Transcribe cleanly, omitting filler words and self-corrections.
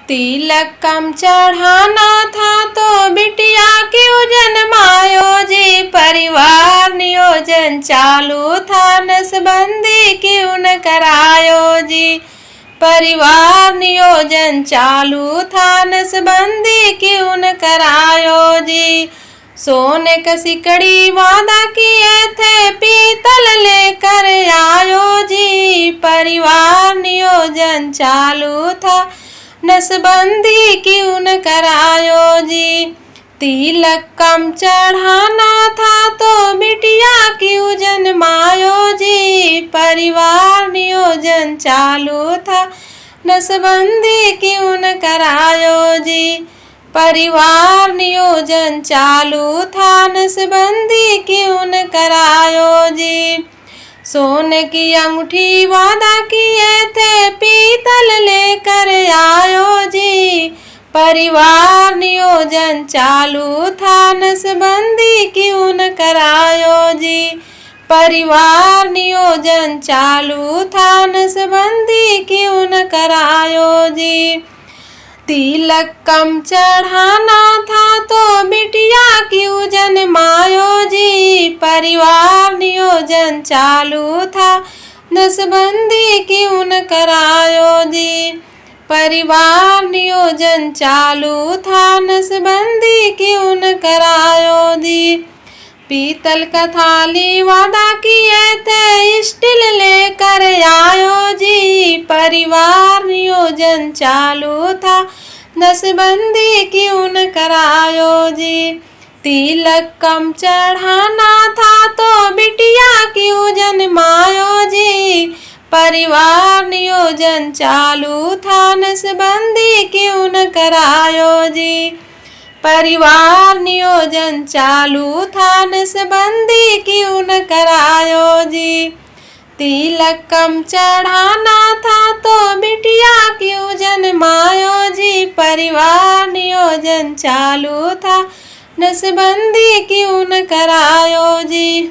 तिलक कम चढ़ाना था तो बिटिया क्यों जन्मायो जी। परिवार नियोजन चालू था नसबंदी क्यों न करायो जी। परिवार नियोजन चालू था नसबंदी क्यों न करायो जी। सोने का सिकड़ी वादा किए थे पीतल लेकर आयो जी। परिवार नियोजन चालू था नसबंदी क्यों न करायो जी। तिलक कम चढ़ाना था तो बिटिया क्यों जन्मायो जी। परिवार नियोजन चालू था नसबंदी क्यों न करायो जी। परिवार नियोजन चालू था नसबंदी क्यों न करायो जी। सोने की अंगूठी वादा किए थे पीतल लेकर आयो जी। परिवार नियोजन चालू था नसबंदी क्यों न करायो जी। परिवार नियोजन चालू था नसबंदी क्यों न करायो जी। तिलक कम चढ़ाना था तो बिटिया क्यों जन्मायो जी। परिवार नियोजन चालू था नसबंदी क्यों न करायो जी। परिवार नियोजन चालू था नसबंदी क्यों न करायो जी। पीतल का थाली वादा किए थे स्टील लेकर आयो जी। परिवार नियोजन चालू था नसबंदी क्यों न करायो जी। तिलक कम चढ़ाना था तो बिटिया क्यों जन्मायो जी। परिवार नियोजन चालू था नसबंदी क्यों न करायो जी। परिवार नियोजन चालू था नसबंदी क्यों न करायो जी। तिलक कम चढ़ाना था तो बिटिया क्यों जन्मायो जी। परिवार नियोजन चालू था नसबंदी क्यों न करायो जी।